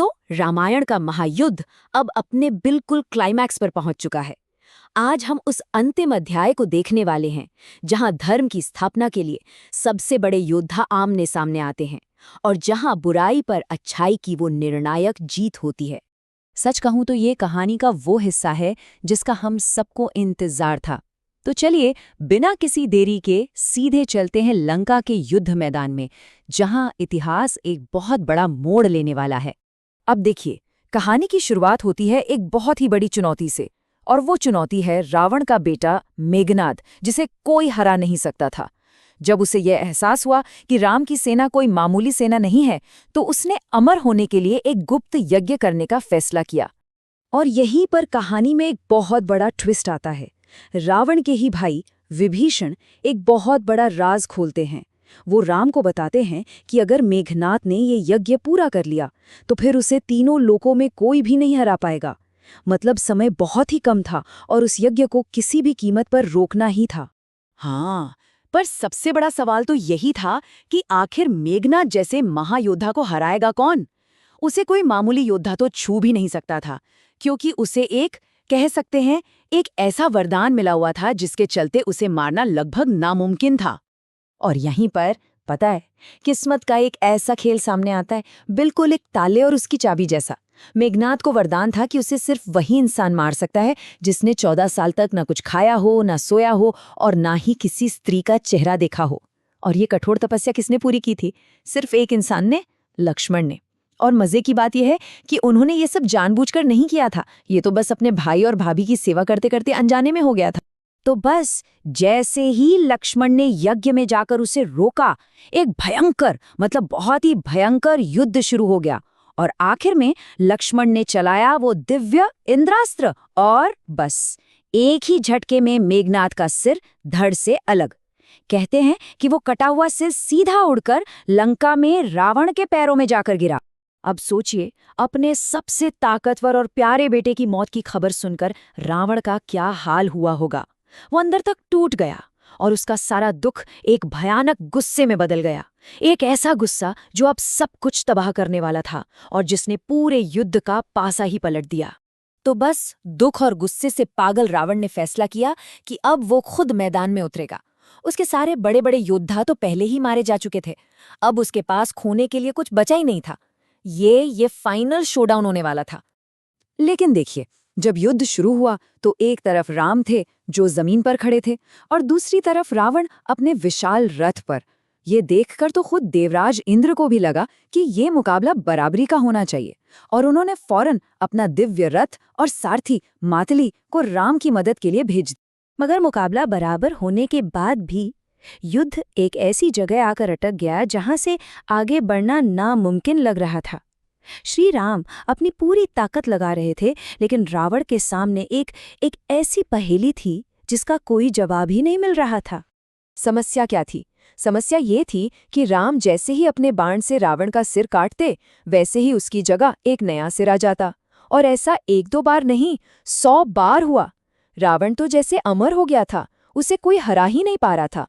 तो रामायण का महायुद्ध अब अपने बिल्कुल क्लाइमैक्स पर पहुंच चुका है। आज हम उस अंतिम अध्याय को देखने वाले हैं जहां धर्म की स्थापना के लिए सबसे बड़े योद्धा आमने सामने आते हैं और जहां बुराई पर अच्छाई की वो निर्णायक जीत होती है। सच कहूं तो ये कहानी का वो हिस्सा है जिसका हम सबको इंतजार था। तो चलिए बिना किसी देरी के सीधे चलते हैं लंका के युद्ध मैदान में, जहां इतिहास एक बहुत बड़ा मोड़ लेने वाला है। अब देखिए, कहानी की शुरुआत होती है एक बहुत ही बड़ी चुनौती से, और वो चुनौती है रावण का बेटा मेघनाद, जिसे कोई हरा नहीं सकता था। जब उसे यह एहसास हुआ कि राम की सेना कोई मामूली सेना नहीं है, तो उसने अमर होने के लिए एक गुप्त यज्ञ करने का फैसला किया। और यहीं पर कहानी में एक बहुत बड़ा ट्विस्ट आता है। रावण के ही भाई विभीषण एक बहुत बड़ा राज खोलते हैं। वो राम को बताते हैं कि अगर मेघनाद ने ये यज्ञ पूरा कर लिया तो फिर उसे तीनों लोकों में कोई भी नहीं हरा पाएगा। मतलब समय बहुत ही कम था और उस यज्ञ को किसी भी कीमत पर रोकना ही था। हाँ, पर सबसे बड़ा सवाल तो यही था कि आखिर मेघनाद जैसे महायोद्धा को हराएगा कौन? उसे कोई मामूली योद्धा तो छू भी नहीं सकता था, क्योंकि उसे कह सकते हैं, एक ऐसा वरदान मिला हुआ था जिसके चलते उसे मारना लगभग नामुमकिन था। और यहीं पर पता है, किस्मत का एक ऐसा खेल सामने आता है, बिल्कुल एक ताले और उसकी चाबी जैसा। मेघनाद को वरदान था कि उसे सिर्फ वही इंसान मार सकता है जिसने 14 साल तक न कुछ खाया हो, न सोया हो और ना ही किसी स्त्री का चेहरा देखा हो। और ये कठोर तपस्या किसने पूरी की थी? सिर्फ एक इंसान ने, लक्ष्मण ने। और मजे की बात यह है कि उन्होंने ये सब जानबूझकर नहीं किया था, ये तो बस अपने भाई और भाभी की सेवा करते करते अनजाने में हो गया था। तो बस जैसे ही लक्ष्मण ने यज्ञ में जाकर उसे रोका, एक भयंकर, मतलब बहुत ही भयंकर युद्ध शुरू हो गया। और आखिर में लक्ष्मण ने चलाया वो दिव्य इंद्रास्त्र और बस एक ही झटके में मेघनाद का सिर धड़ से अलग। कहते हैं कि वो कटा हुआ सिर सीधा उड़कर लंका में रावण के पैरों में जाकर गिरा। अब सोचिए, अपने सबसे ताकतवर और प्यारे बेटे की मौत की खबर सुनकर रावण का क्या हाल हुआ होगा। वो अंदर तक टूट गया और उसका सारा दुख एक भयानक गुस्से में बदल गया। एक ऐसा गुस्सा जो अब सब कुछ तबाह करने वाला था और जिसने पूरे युद्ध का पासा ही पलट दिया। तो बस दुख और गुस्से से पागल रावण ने फैसला किया कि अब वो खुद मैदान में उतरेगा। उसके सारे बड़े बड़े योद्धा तो पहले ही मारे जा चुके थे, अब उसके पास खोने के लिए कुछ बचा ही नहीं था। ये फाइनल शोडाउन होने वाला था। लेकिन देखिए, जब युद्ध शुरू हुआ तो एक तरफ राम थे जो जमीन पर खड़े थे और दूसरी तरफ रावण अपने विशाल रथ पर। ये देखकर तो खुद देवराज इंद्र को भी लगा कि ये मुकाबला बराबरी का होना चाहिए और उन्होंने फौरन अपना दिव्य रथ और सारथी मातली को राम की मदद के लिए भेज दिया। मगर मुकाबला बराबर होने के बाद भी युद्ध एक ऐसी जगह आकर अटक गया जहां से आगे बढ़ना नामुमकिन लग रहा था। श्री राम अपनी पूरी ताकत लगा रहे थे, लेकिन रावण के सामने एक ऐसी पहेली थी जिसका कोई जवाब ही नहीं मिल रहा था। समस्या क्या थी? समस्या ये थी कि राम जैसे ही अपने बाण से रावण का सिर काटते, वैसे ही उसकी जगह एक नया सिर आ जाता। और ऐसा 1-2 बार नहीं, 100 बार हुआ। रावण तो जैसे अमर हो गया था, उसे कोई हरा ही नहीं पा रहा था।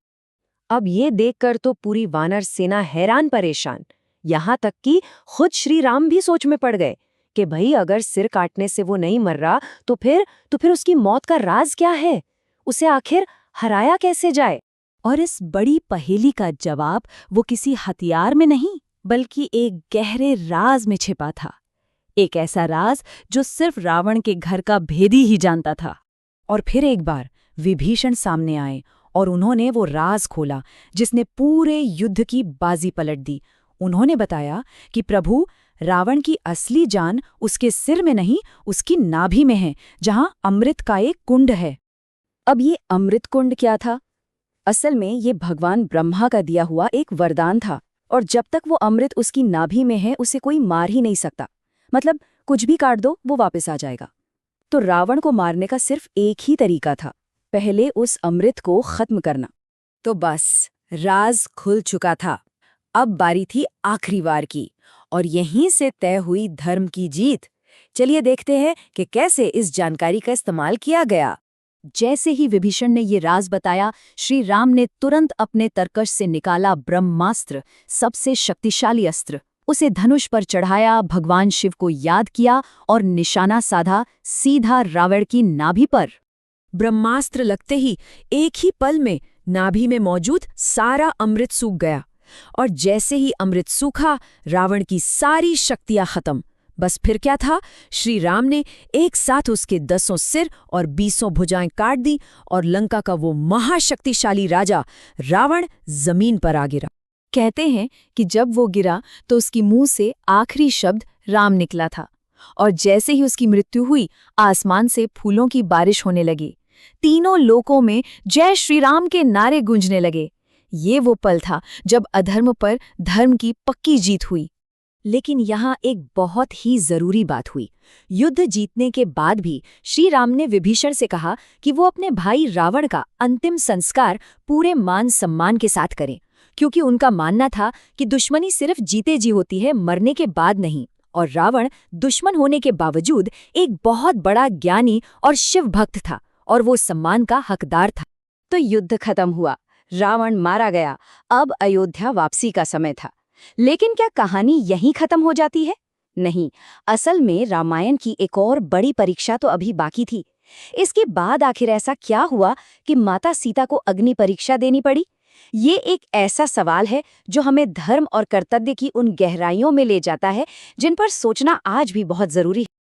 अब ये देखकर तो पूरी वानर सेना हैरान परेशान, यहाँ तक कि खुद श्री राम भी सोच में पड़ गए कि भाई अगर सिर काटने से वो नहीं मर रहा तो फिर उसकी मौत का राज क्या है? उसे आखिर हराया कैसे जाए? और इस बड़ी पहेली का जवाब वो किसी हथियार में नहीं, बल्कि एक गहरे राज में छिपा था। एक ऐसा राज जो सिर्फ रावण के घर का भेदी ही जानता था। और फिर एक बार विभीषण सामने आए और उन्होंने वो राज खोला जिसने पूरे युद्ध की बाजी पलट दी। उन्होंने बताया कि प्रभु, रावण की असली जान उसके सिर में नहीं, उसकी नाभि में है, जहां अमृत का एक कुंड है। अब ये अमृत कुंड क्या था? असल में ये भगवान ब्रह्मा का दिया हुआ एक वरदान था, और जब तक वो अमृत उसकी नाभि में है उसे कोई मार ही नहीं सकता। मतलब कुछ भी काट दो वो वापस आ जाएगा। तो रावण को मारने का सिर्फ एक ही तरीका था, पहले उस अमृत को खत्म करना। तो बस राज खुल चुका था। अब बारी थी आखिरी वार की, और यहीं से तय हुई धर्म की जीत। चलिए देखते हैं कि कैसे इस जानकारी का इस्तेमाल किया गया। जैसे ही विभीषण ने ये राज बताया, श्री राम ने तुरंत अपने तरकश से निकाला ब्रह्मास्त्र, सबसे शक्तिशाली अस्त्र। उसे धनुष पर चढ़ाया, भगवान शिव को याद किया और निशाना साधा सीधा रावण की नाभि पर। ब्रह्मास्त्र लगते ही एक ही पल में नाभि में मौजूद सारा अमृत सूख गया, और जैसे ही अमृत सूखा, रावण की सारी शक्तियां खत्म। बस फिर क्या था, श्री राम ने एक साथ उसके 10 सिर और 20 भुजाएं काट दी, और लंका का वो महाशक्तिशाली राजा रावण जमीन पर आ गिरा। कहते हैं कि जब वो गिरा तो उसकी मुंह से आखिरी शब्द राम निकला था, और जैसे ही उसकी मृत्यु हुई, आसमान से फूलों की बारिश होने लगी। तीनों लोकों में जय श्री राम के नारे गूंजने लगे। ये वो पल था जब अधर्म पर धर्म की पक्की जीत हुई। लेकिन यहाँ एक बहुत ही जरूरी बात हुई। युद्ध जीतने के बाद भी श्री राम ने विभीषण से कहा कि वो अपने भाई रावण का अंतिम संस्कार पूरे मान सम्मान के साथ करें, क्योंकि उनका मानना था कि दुश्मनी सिर्फ जीते जी होती है, मरने के बाद नहीं। और रावण दुश्मन होने के बावजूद एक बहुत बड़ा ज्ञानी और शिव भक्त था, और वो सम्मान का हकदार था। तो युद्ध खत्म हुआ, रावण मारा गया। अब अयोध्या वापसी का समय था। लेकिन क्या कहानी यहीं खत्म हो जाती है? नहीं, असल में रामायण की एक और बड़ी परीक्षा तो अभी बाकी थी। इसके बाद आखिर ऐसा क्या हुआ कि माता सीता को अग्नि परीक्षा देनी पड़ी? ये एक ऐसा सवाल है जो हमें धर्म और कर्तव्य की उन गहराइयों में ले जाता है जिन पर सोचना आज भी बहुत जरूरी है।